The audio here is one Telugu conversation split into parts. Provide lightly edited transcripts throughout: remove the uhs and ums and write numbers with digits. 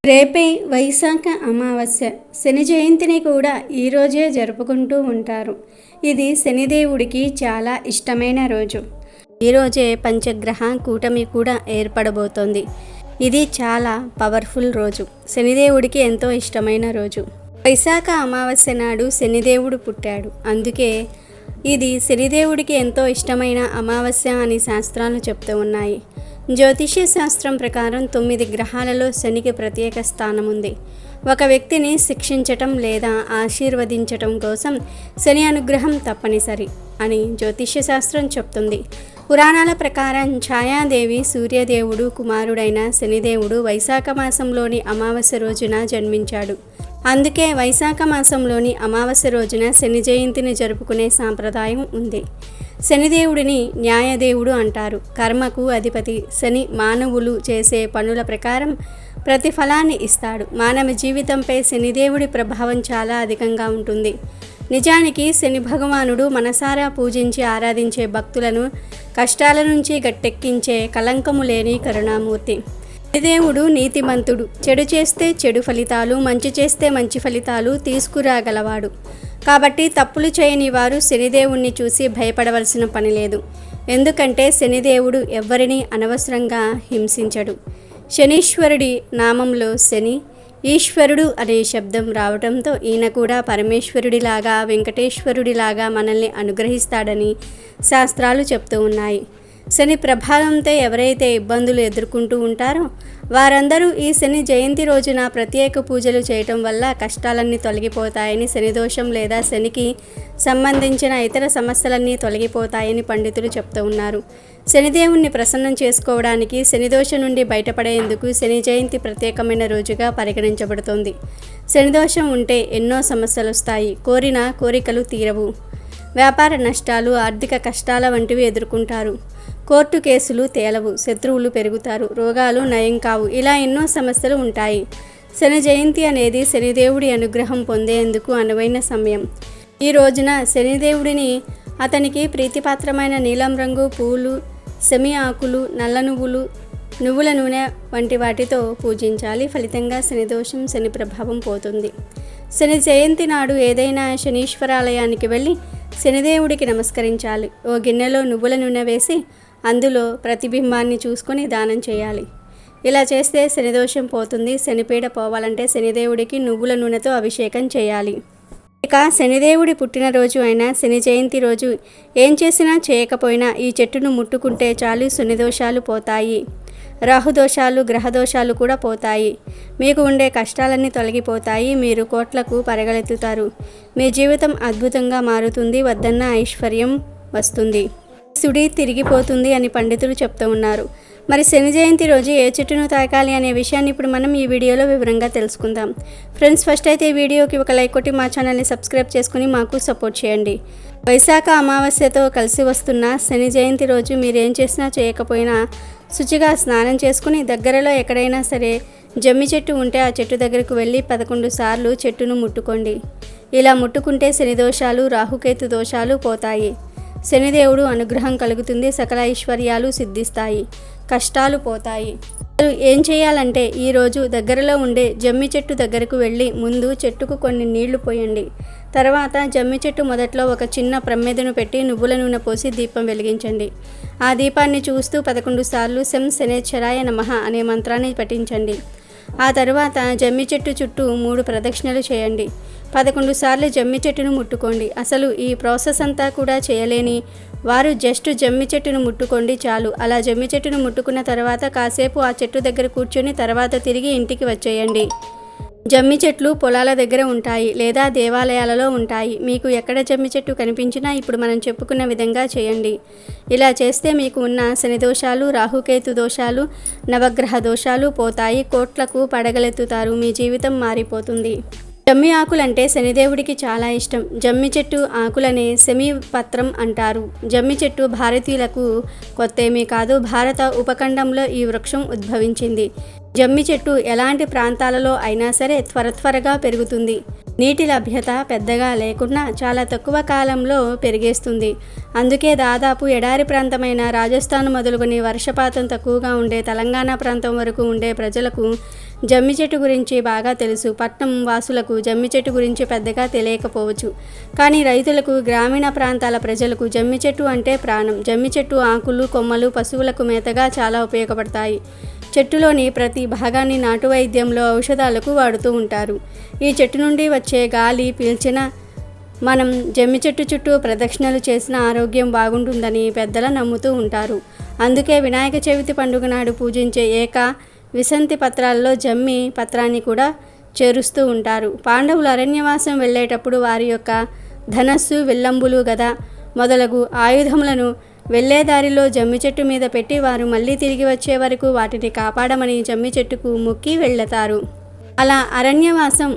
రేపే వైశాఖ అమావాస్య. శని జయంతిని కూడా ఈరోజే జరుపుకుంటూ ఉంటారు. ఇది శనిదేవుడికి చాలా ఇష్టమైన రోజు. ఈరోజే పంచగ్రహ కూటమి కూడా ఏర్పడబోతోంది. ఇది చాలా పవర్ఫుల్ రోజు. శనిదేవుడికి ఎంతో ఇష్టమైన రోజు. వైశాఖ అమావాస్య నాడు శనిదేవుడు పుట్టాడు. అందుకే ఇది శనిదేవుడికి ఎంతో ఇష్టమైన అమావాస్య అని శాస్త్రాలు చెప్తూ ఉన్నాయి. జ్యోతిష్య శాస్త్రం ప్రకారం 9 గ్రహాలలో శనికి ప్రత్యేక స్థానం ఉంది. ఒక వ్యక్తిని శిక్షించటం లేదా ఆశీర్వదించటం కోసం శని అనుగ్రహం తప్పనిసరి అని జ్యోతిష్య శాస్త్రం చెప్తుంది. పురాణాల ప్రకారం ఛాయాదేవి సూర్యదేవుడు కుమారుడైన శనిదేవుడు వైశాఖ మాసంలోని అమావాస్య రోజున జన్మించాడు. అందుకే వైశాఖ మాసంలోని అమావాస్య రోజున శని జయంతిని జరుపుకునే సాంప్రదాయం ఉంది. శనిదేవుడిని న్యాయదేవుడు అంటారు. కర్మకు అధిపతి. శని మానవులు చేసే పనుల ప్రకారం ప్రతిఫలాన్ని ఇస్తాడు. మానవ జీవితంపై శనిదేవుడి ప్రభావం చాలా అధికంగా ఉంటుంది. నిజానికి శని భగవానుడు మనసారా పూజించి ఆరాధించే భక్తులను కష్టాల నుంచి గట్టెక్కించే కళంకము లేని కరుణామూర్తి. శనిదేవుడు నీతిమంతుడు. చెడు చేస్తే చెడు ఫలితాలు, మంచి చేస్తే మంచి ఫలితాలు తీసుకురాగలవాడు. కాబట్టి తప్పులు చేయని వారు శనిదేవుణ్ణి చూసి భయపడవలసిన పని లేదు. ఎందుకంటే శనిదేవుడు ఎవ్వరినీ అనవసరంగా హింసించడు. శనీశ్వరుడి నామంలో శని, ఈశ్వరుడు అనే శబ్దం రావడంతో ఈయన కూడా పరమేశ్వరుడిలాగా, వెంకటేశ్వరుడిలాగా మనల్ని అనుగ్రహిస్తాడని శాస్త్రాలు చెప్తూ ఉన్నాయి. శని ప్రభావంతో ఎవరైతే ఇబ్బందులు ఎదుర్కొంటూ ఉంటారో వారందరూ ఈ శని జయంతి రోజున ప్రత్యేక పూజలు చేయటం వల్ల కష్టాలన్నీ తొలగిపోతాయని, శనిదోషం లేదా శనికి సంబంధించిన ఇతర సమస్యలన్నీ తొలగిపోతాయని పండితులు చెప్తూ ఉన్నారు. శనిదేవుణ్ణి ప్రసన్నం చేసుకోవడానికి, శనిదోషం నుండి బయటపడేందుకు శని జయంతి ప్రత్యేకమైన రోజుగా పరిగణించబడుతుంది. శనిదోషం ఉంటే ఎన్నో సమస్యలు వస్తాయి. కోరిన కోరికలు తీరవు. వ్యాపార నష్టాలు, ఆర్థిక కష్టాల వంటివి ఎదుర్కొంటారు. కోర్టు కేసులు తేలవు. శత్రువులు పెరుగుతారు. రోగాలు నయం కావు. ఇలా ఎన్నో సమస్యలు ఉంటాయి. శని జయంతి అనేది శనిదేవుడి అనుగ్రహం పొందేందుకు అనువైన సమయం. ఈ రోజున శనిదేవుడిని అతనికి ప్రీతిపాత్రమైన నీలం రంగు పూలు, సెమి ఆకులు, నల్ల నువ్వులు, నువ్వుల నూనె వంటి వాటితో పూజించాలి. ఫలితంగా శనిదోషం, శని ప్రభావం పోతుంది. శని జయంతి నాడు ఏదైనా శనీశ్వరాలయానికి వెళ్ళి శనిదేవుడికి నమస్కరించాలి. ఓ గిన్నెలో నువ్వుల నూనె వేసి అందులో ప్రతిబింబాన్ని చూసుకొని దానం చేయాలి. ఇలా చేస్తే శనిదోషం పోతుంది. శనిపీడ పోవాలంటే శనిదేవుడికి నువ్వుల నూనెతో అభిషేకం చేయాలి. ఇక శనిదేవుడి పుట్టినరోజు అయిన శని జయంతి రోజు ఏం చేసినా చేయకపోయినా ఈ చెట్టును ముట్టుకుంటే చాలు శనిదోషాలు పోతాయి. రాహుదోషాలు, గ్రహదోషాలు కూడా పోతాయి. మీకు ఉండే కష్టాలన్నీ తొలగిపోతాయి. మీరు కోట్లకు పరగలెత్తుతారు. మీ జీవితం అద్భుతంగా మారుతుంది. వద్దన్న ఐశ్వర్యం వస్తుంది. సుడి తిరిగిపోతుంది అని పండితులు చెప్తూ ఉన్నారు. మరి శని జయంతి రోజు ఏ చెట్టును తాకాలి అనే విషయాన్ని ఇప్పుడు మనం ఈ వీడియోలో వివరంగా తెలుసుకుందాం. ఫ్రెండ్స్, ఫస్ట్ అయితే ఈ వీడియోకి ఒక లైక్ కొట్టి మా ఛానల్ని సబ్స్క్రైబ్ చేసుకుని మాకు సపోర్ట్ చేయండి. వైశాఖ అమావాస్యతో కలిసి వస్తున్న శని జయంతి రోజు మీరేం చేసినా చేయకపోయినా శుచిగా స్నానం చేసుకుని దగ్గరలో ఎక్కడైనా సరే జమ్మి చెట్టు ఉంటే ఆ చెట్టు దగ్గరకు వెళ్ళి 11 సార్లు చెట్టును ముట్టుకోండి. ఇలా ముట్టుకుంటే శని దోషాలు, రాహుకేతు దోషాలు పోతాయి. శనిదేవుడు అనుగ్రహం కలుగుతుంది. సకల ఐశ్వర్యాలు సిద్ధిస్తాయి. కష్టాలు పోతాయి. ఏం చేయాలంటే ఈరోజు దగ్గరలో ఉండే జమ్మి చెట్టు దగ్గరకు వెళ్ళి ముందు చెట్టుకు కొన్ని నీళ్లు పోయండి. తర్వాత జమ్మి చెట్టు మొదట్లో ఒక చిన్న ప్రమిదను పెట్టి నువ్వుల నూనె పోసి దీపం వెలిగించండి. ఆ దీపాన్ని చూస్తూ 11 సార్లు శం శనేశ్వరాయ నమః అనే మంత్రాన్ని పఠించండి. ఆ తరువాత జమ్మి చెట్టు చుట్టూ 3 ప్రదక్షిణలు చేయండి. 11 సార్లు జమ్మి చెట్టును ముట్టుకోండి. అసలు ఈ ప్రాసెస్ అంతా కూడా చేయలేని వారు జస్ట్ జమ్మి చెట్టును ముట్టుకోండి చాలు. అలా జమ్మి చెట్టును ముట్టుకున్న తర్వాత కాసేపు ఆ చెట్టు దగ్గర కూర్చొని తర్వాత తిరిగి ఇంటికి వచ్చేయండి. జమ్మి చెట్లు పొలాల దగ్గర ఉంటాయి లేదా దేవాలయాలలో ఉంటాయి. మీకు ఎక్కడ జమ్మి చెట్టు కనిపించినా ఇప్పుడు మనం చెప్పుకున్న విధంగా చేయండి. ఇలా చేస్తే మీకు ఉన్న శని దోషాలు, రాహుకేతు దోషాలు, నవగ్రహ దోషాలు పోతాయి. కోట్లకు పడగలెత్తుతారు. మీ జీవితం మారిపోతుంది. జమ్మి ఆకులంటే శనిదేవుడికి చాలా ఇష్టం. జమ్మి చెట్టు ఆకులనే సెమి పత్రం అంటారు. జమ్మి చెట్టు భారతీయులకు కొత్తేమీ కాదు. భారత ఉపఖండంలో ఈ వృక్షం ఉద్భవించింది. జమ్మి చెట్టు ఎలాంటి ప్రాంతాలలో అయినా సరే త్వరగా పెరుగుతుంది. నీటి లభ్యత పెద్దగా లేకున్నా చాలా తక్కువ కాలంలో పెరిగేస్తుంది. అందుకే దాదాపు ఎడారి ప్రాంతమైన రాజస్థాన్ మొదలుకొని వర్షపాతం తక్కువగా ఉండే తెలంగాణ ప్రాంతం వరకు ఉండే ప్రజలకు జమ్మి చెట్టు గురించి బాగా తెలుసు. పట్నం వాసులకు జమ్మి చెట్టు గురించి పెద్దగా తెలియకపోవచ్చు. కానీ రైతులకు, గ్రామీణ ప్రాంతాల ప్రజలకు జమ్మి చెట్టు అంటే ప్రాణం. జమ్మి చెట్టు ఆకులు, కొమ్మలు పశువులకు మేతగా చాలా ఉపయోగపడతాయి. చెట్టులోని ప్రతి భాగాన్ని నాటు వైద్యంలో ఔషధాలకు వాడుతూ ఉంటారు. ఈ చెట్టు నుండి వచ్చే గాలి పీల్చిన మనం జమ్మి చెట్టు చుట్టూ ప్రదక్షిణలు చేసిన ఆరోగ్యం బాగుంటుందని పెద్దలు నమ్ముతూ ఉంటారు. అందుకే వినాయక చవితి పండుగ నాడు పూజించే విసంతి పత్రాల్లో జమ్మి పత్రాన్ని కూడా చేరుస్తూ ఉంటారు. పాండవులు అరణ్యవాసం వెళ్ళేటప్పుడు వారి యొక్క ధనస్సు, విల్లంబులు, గద మొదలగు ఆయుధములను వెళ్ళే దారిలో జమ్మి చెట్టు మీద పెట్టి వారు మళ్ళీ తిరిగి వచ్చే వరకు వాటిని కాపాడమని జమ్మి చెట్టుకు మొక్కి వెళ్తారు. అలా అరణ్యవాసం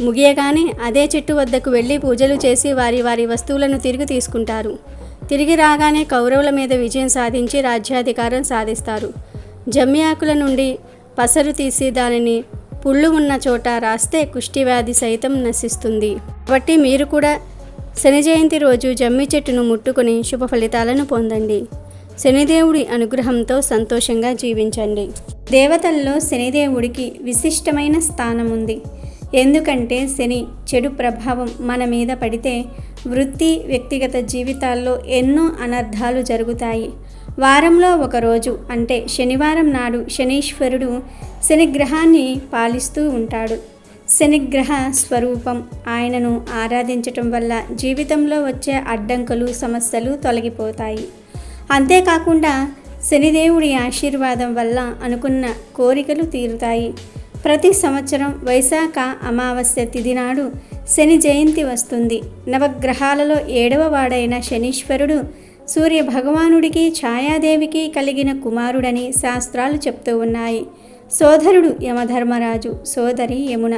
ముగియగానే అదే చెట్టు వద్దకు వెళ్ళి పూజలు చేసి వారి వస్తువులను తిరిగి తీసుకుంటారు. తిరిగి రాగానే కౌరవుల మీద విజయం సాధించి రాజ్యాధికారం సాధిస్తారు. జమ్మి ఆకుల నుండి పసరు తీసి దానిని పుళ్ళు ఉన్న చోట రాస్తే కుష్ఠివ్యాధి సైతం నశిస్తుంది. కాబట్టి మీరు కూడా శని జయంతి రోజు జమ్మి చెట్టును ముట్టుకొని శుభ ఫలితాలను పొందండి. శనిదేవుడి అనుగ్రహంతో సంతోషంగా జీవించండి. దేవతల్లో శనిదేవుడికి విశిష్టమైన స్థానం ఉంది. ఎందుకంటే శని చెడు ప్రభావం మన మీద పడితే వృత్తి, వ్యక్తిగత జీవితాల్లో ఎన్నో అనర్థాలు జరుగుతాయి. వారంలో ఒకరోజు అంటే శనివారం నాడు శనీశ్వరుడు శనిగ్రహాన్ని పాలిస్తూ ఉంటాడు. శనిగ్రహ స్వరూపం ఆయనను ఆరాధించటం వల్ల జీవితంలో వచ్చే అడ్డంకులు, సమస్యలు తొలగిపోతాయి. అంతేకాకుండా శనిదేవుడి ఆశీర్వాదం వల్ల అనుకున్న కోరికలు తీరుతాయి. ప్రతి సంవత్సరం వైశాఖ అమావాస్య తిథి నాడు శని జయంతి వస్తుంది. నవగ్రహాలలో 7వ వాడైన శనీశ్వరుడు సూర్య భగవానుడికి, ఛాయాదేవికి కలిగిన కుమారుడని శాస్త్రాలు చెప్తూ ఉన్నాయి. సోదరుడు యమధర్మరాజు, సోదరి యమున.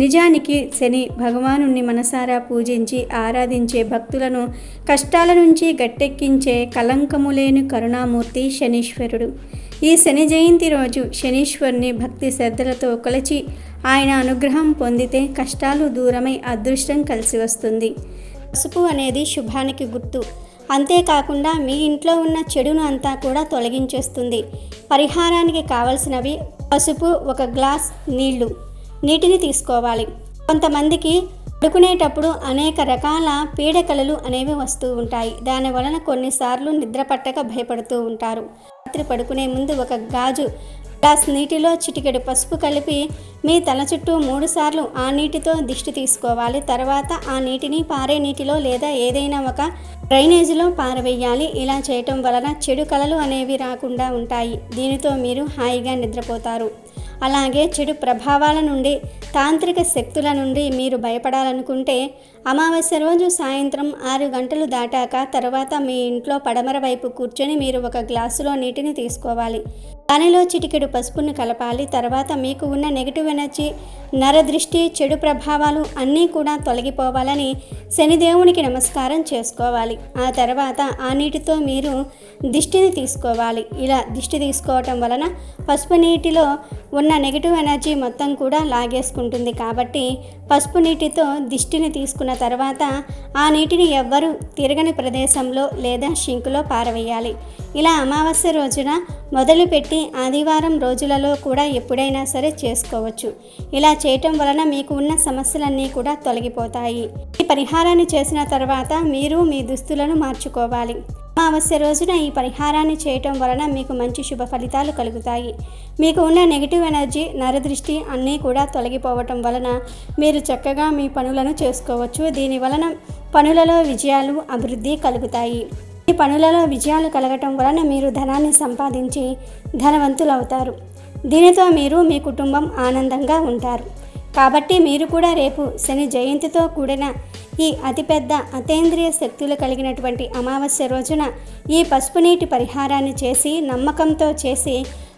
నిజానికి శని భగవానుణ్ణి మనసారా పూజించి ఆరాధించే భక్తులను కష్టాల నుంచి గట్టెక్కించే కలంకము లేని కరుణామూర్తి శనీశ్వరుడు. ఈ శని జయంతి రోజు శనీశ్వరుని భక్తి శ్రద్ధలతో కొలిచి ఆయన అనుగ్రహం పొందితే కష్టాలు దూరమై అదృష్టం కలిసి వస్తుంది. పసుపు అనేది శుభానికి గుర్తు. అంతేకాకుండా మీ ఇంట్లో ఉన్న చెడును అంతా కూడా తొలగించేస్తుంది. పరిహారానికి కావలసినవి పసుపు, 1 గ్లాస్ నీటిని తీసుకోవాలి. కొంతమందికి పడుకునేటప్పుడు అనేక రకాల పీడకలలు అనేవి వస్తూ ఉంటాయి. దాని వలన కొన్నిసార్లు నిద్ర పట్టక భయపడుతూ ఉంటారు. రాత్రి పడుకునే ముందు 1 గ్లాస్ నీటిలో చిటికెడు పసుపు కలిపి మీ తల చుట్టూ 3 సార్లు ఆ నీటితో దిష్టి తీసుకోవాలి. తర్వాత ఆ నీటిని పారే నీటిలో లేదా ఏదైనా ఒక డ్రైనేజీలో పారవేయాలి. ఇలా చేయటం వలన చెడు కలలు అనేవి రాకుండా ఉంటాయి. దీనితో మీరు హాయిగా నిద్రపోతారు. అలాగే చెడు ప్రభావాల నుండి, తాంత్రిక శక్తుల నుండి మీరు భయపడాలనుకుంటే అమావాస్య రోజు సాయంత్రం 6 గంటలు దాటాక తర్వాత మీ ఇంట్లో పడమర వైపు కూర్చొని మీరు 1 గ్లాసులో నీటిని తీసుకోవాలి. దానిలో చిటికెడు పసుపును కలపాలి. తర్వాత మీకు ఉన్న నెగిటివ్ ఎనర్జీ, నరదృష్టి, చెడు ప్రభావాలు అన్నీ కూడా తొలగిపోవాలని శనిదేవునికి నమస్కారం చేసుకోవాలి. ఆ తర్వాత ఆ నీటితో మీరు దిష్టిని తీసుకోవాలి. ఇలా దిష్టి తీసుకోవటం వలన పసుపు నీటిలో ఉన్న నెగిటివ్ ఎనర్జీ మొత్తం కూడా లాగేసుకుంటుంది. కాబట్టి పసుపు నీటితో దిష్టిని తీసుకున్న తర్వాత ఆ నీటిని ఎవ్వరూ తిరగని ప్రదేశంలో లేదా షింకులో పారవేయాలి. ఇలా అమావాస్య రోజున మొదలుపెట్టి ఆదివారం రోజులలో కూడా ఎప్పుడైనా సరే చేసుకోవచ్చు. ఇలా చేయటం వలన మీకు ఉన్న సమస్యలన్నీ కూడా తొలగిపోతాయి. ఈ పరిహారాన్ని చేసిన తర్వాత మీరు మీ దుస్తులను మార్చుకోవాలి. అమావాస్య రోజున ఈ పరిహారాన్ని చేయటం వలన మీకు మంచి శుభ ఫలితాలు కలుగుతాయి. మీకు ఉన్న నెగిటివ్ ఎనర్జీ, నరదృష్టి అన్నీ కూడా తొలగిపోవటం వలన మీరు చక్కగా మీ పనులను చేసుకోవచ్చు. దీని వలన పనులలో విజయాలు, అభివృద్ధి కలుగుతాయి. ఈ పనులలో విజయాలు కలగటం వలన మీరు ధనాన్ని సంపాదించి ధనవంతులవుతారు. దీనితో మీరు మీ కుటుంబం ఆనందంగా ఉంటారు. కాబట్టి మీరు కూడా రేపు శని జయంతితో కూడిన ఈ అతిపెద్ద అతేంద్రియ శక్తులు కలిగినటువంటి అమావాస్య రోజున ఈ పసుపు నీటి పరిహారాన్ని చేసి నమ్మకంతో చేసి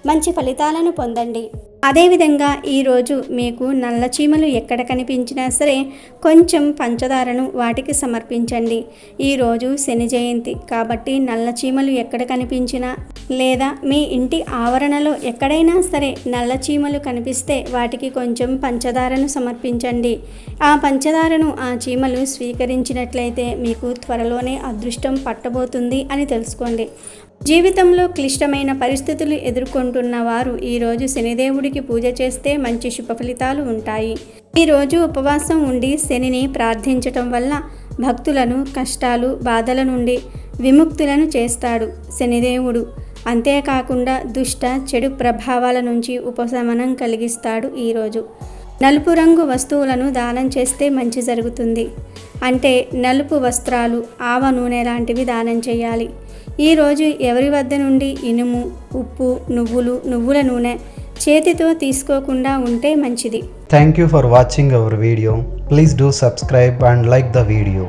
మంచి ఫలితాలను పొందండి. అదేవిధంగా ఈరోజు మీకు నల్ల చీమలు ఎక్కడ కనిపించినా సరే కొంచెం పంచదారను వాటికి సమర్పించండి. ఈరోజు శని జయంతి కాబట్టి నల్ల చీమలు ఎక్కడ కనిపించినా లేదా మీ ఇంటి ఆవరణలో ఎక్కడైనా సరే నల్ల చీమలు కనిపిస్తే వాటికి కొంచెం పంచదారను సమర్పించండి. ఆ పంచదారను ఆ చీమలు స్వీకరించినట్లయితే మీకు త్వరలోనే అదృష్టం పట్టబోతుంది అని తెలుసుకోండి. జీవితంలో క్లిష్టమైన పరిస్థితులు ఎదుర్కొంటున్న వారు ఈరోజు శనిదేవుడికి పూజ చేస్తే మంచి శుభ ఫలితాలు ఉంటాయి. ఈరోజు ఉపవాసం ఉండి శనిని ప్రార్థించటం వల్ల భక్తులను కష్టాలు బాధల నుండి విముక్తులను చేస్తాడు శనిదేవుడు. అంతేకాకుండా దుష్ట చెడు ప్రభావాల నుంచి ఉపశమనం కలిగిస్తాడు. ఈరోజు నలుపు రంగు వస్తువులను దానం చేస్తే మంచి జరుగుతుంది. అంటే నలుపు వస్త్రాలు, ఆవ నూనె లాంటివి దానం చేయాలి. ఈరోజు ఎవరి వద్ద నుండి ఇనుము, ఉప్పు, నువ్వుల నూనె చేతితో తీసుకోకుండా ఉంటే మంచిది. Thank you for watching our video. Please do subscribe and like the video.